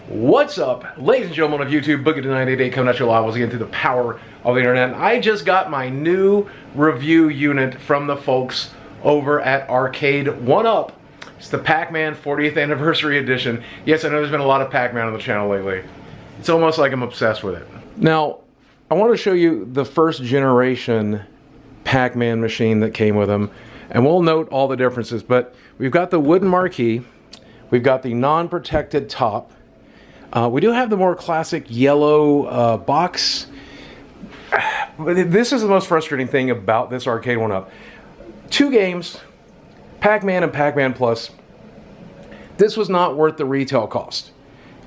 What's up, ladies and gentlemen of YouTube? Boogie988 coming at you live once again through the power of the internet. I just got my new review unit from the folks over at Aracde1up. It's the Pac-Man 40th Anniversary Edition. Yes, I know there's been a lot of Pac-Man on the channel lately. It's almost like I'm obsessed with it. Now, I want to show you the first generation Pac-Man machine that came with them, and we'll note all the differences. But we've got the wooden marquee, we've got the non-protected top. We do have the more classic yellow box. This is the most frustrating thing about this Aracde1up. Two games, Pac-Man and Pac-Man Plus. This was not worth the retail cost.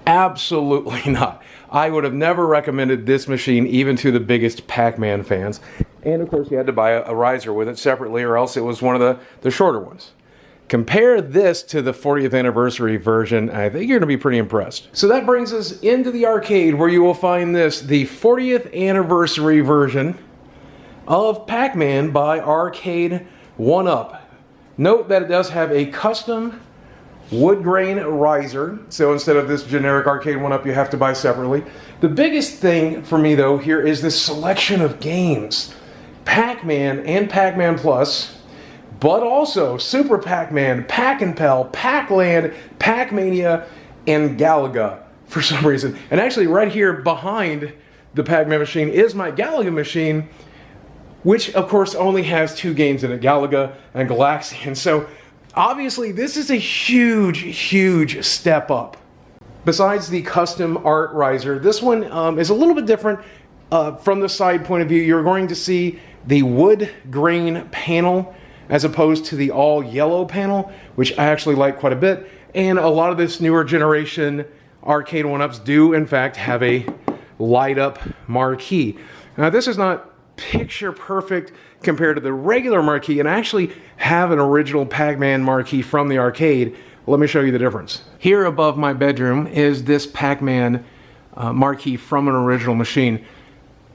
Absolutely not. I would have never recommended this machine even to the biggest Pac-Man fans. And of course you had to buy a riser with it separately, or else it was one of the shorter ones. Compare this to the 40th anniversary version, I think you're going to be pretty impressed. So that brings us into the arcade, where you will find this, the 40th anniversary version of Pac-Man by Aracde1up. Note that it does have a custom wood grain riser, so instead of this generic Aracde1up you have to buy separately. The biggest thing for me though here is this selection of games. Pac-Man and Pac-Man Plus, but also Super Pac-Man, Pac-N-Pal, Pac-Land, Pac-Mania, and Galaga for some reason. And actually right here behind the Pac-Man machine is my Galaga machine, which of course only has two games in it, Galaga and Galaxian. So obviously this is a huge step up. Besides the custom art riser, this one is a little bit different from the side point of view. You're going to see the wood grain panel as opposed to the all yellow panel, which I actually like quite a bit. And a lot of this newer generation Aracde1ups do in fact have a light up marquee. Now this is not picture perfect compared to the regular marquee, and I actually have an original Pac-Man marquee from the arcade. Let me show you the difference. Here above my bedroom is this Pac-Man marquee from an original machine.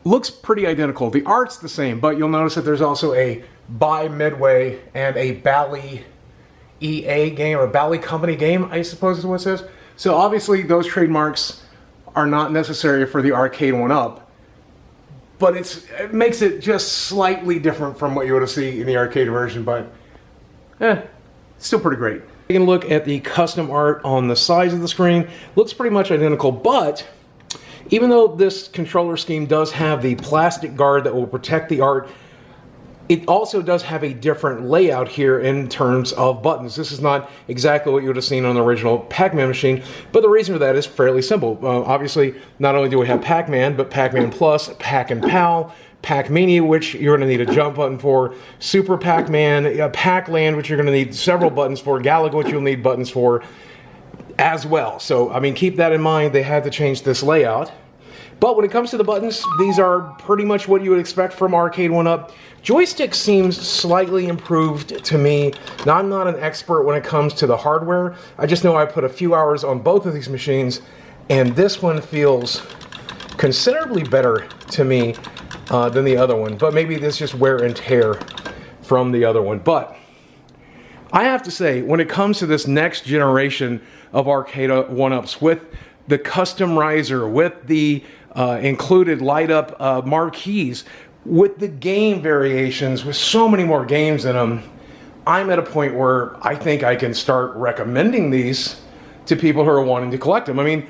Looks pretty identical. The art's the same, but you'll notice that there's also a by Midway and a Bally EA game, or Bally Company game, I suppose is what it says. So obviously those trademarks are not necessary for the Aracde1up, but it makes it just slightly different from what you would see in the arcade version, but still pretty great. You can look at the custom art on the sides of the screen. Looks pretty much identical, but even though this controller scheme does have the plastic guard that will protect the art, it also does have a different layout here in terms of buttons. This is not exactly what you would have seen on the original Pac-Man machine, but the reason for that is fairly simple. Obviously, not only do we have Pac-Man, but Pac-Man Plus, Pac-N-Pal, Pac-Mania, which you're going to need a jump button for, Super Pac-Man, Pac-Land, which you're going to need several buttons for, Galaga, which you'll need buttons for as well. So, I mean, keep that in mind. They had to change this layout. But when it comes to the buttons, these are pretty much what you would expect from Aracde1up. Joystick seems slightly improved to me. Now, I'm not an expert when it comes to the hardware. I just know I put a few hours on both of these machines, and this one feels considerably better to me than the other one. But maybe this is just wear and tear from the other one. But I have to say, when it comes to this next generation of Aracde1ups, with the custom riser, with the included light up marquees, with the game variations, with so many more games in them, I'm at a point where I think I can start recommending these to people who are wanting to collect them. I mean,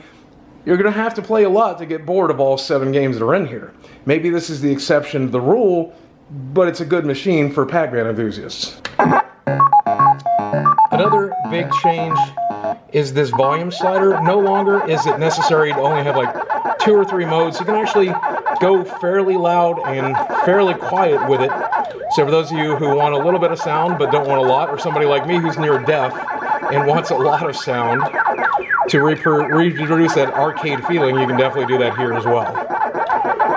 you're going to have to play a lot to get bored of all 7 games that are in here. Maybe this is the exception to the rule, but it's a good machine for Pac-Man enthusiasts. Another big change is this volume slider. No longer is it necessary to only have like 2 or 3 modes. You can actually go fairly loud and fairly quiet with it. So for those of you who want a little bit of sound but don't want a lot, or somebody like me who's near deaf and wants a lot of sound to reproduce that arcade feeling, you can definitely do that here as well.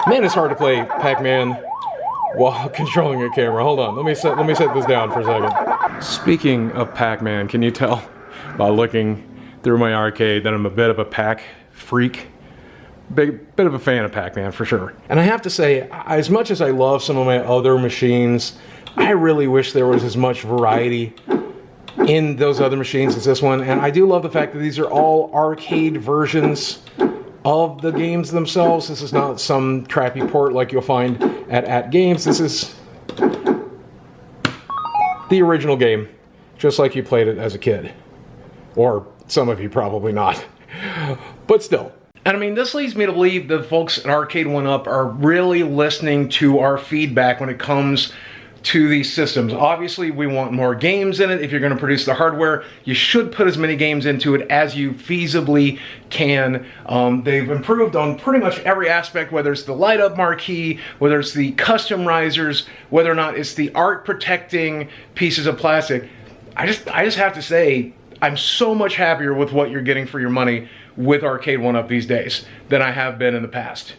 Man, it's hard to play Pac-Man while controlling a camera. Hold on, let me set this down for a second. Speaking of Pac-Man, can you tell by looking through my arcade that I'm a bit of a Pac freak? Bit of a fan of Pac-Man for sure. And I have to say, as much as I love some of my other machines, I really wish there was as much variety in those other machines as this one. And I do love the fact that these are all arcade versions of the games themselves. This is not some crappy port like you'll find at Games. This is the original game, just like you played it as a kid. Or some of you probably not. But still. And I mean, this leads me to believe that folks at Aracde1up are really listening to our feedback when it comes to these systems. Obviously, we want more games in it. If you're going to produce the hardware, you should put as many games into it as you feasibly can. They've improved on pretty much every aspect, whether it's the light-up marquee, whether it's the custom risers, whether or not it's the art protecting pieces of plastic. I just have to say, I'm so much happier with what you're getting for your money with Aracde1up these days than I have been in the past.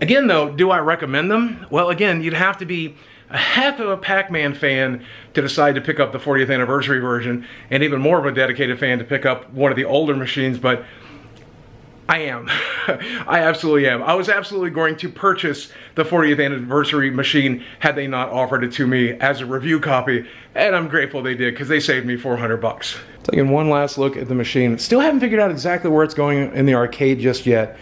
Again though, do I recommend them? Well, again, you'd have to be a heck of a Pac-Man fan to decide to pick up the 40th anniversary version, and even more of a dedicated fan to pick up one of the older machines, but I am. I absolutely am. I was absolutely going to purchase the 40th anniversary machine had they not offered it to me as a review copy, and I'm grateful they did because they saved me 400 bucks. Taking one last look at the machine. Still haven't figured out exactly where it's going in the arcade just yet,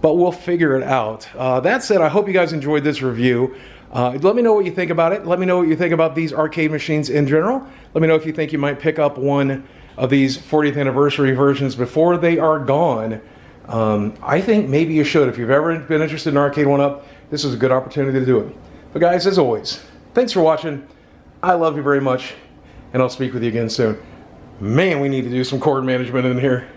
but we'll figure it out. That said, I hope you guys enjoyed this review. Let me know what you think about it. Let me know what you think about these arcade machines in general. Let me know if you think you might pick up one of these 40th anniversary versions before they are gone. I think maybe you should. If you've ever been interested in Aracde1up, this is a good opportunity to do it. But guys, as always, thanks for watching. I love you very much, and I'll speak with you again soon. Man, we need to do some cord management in here.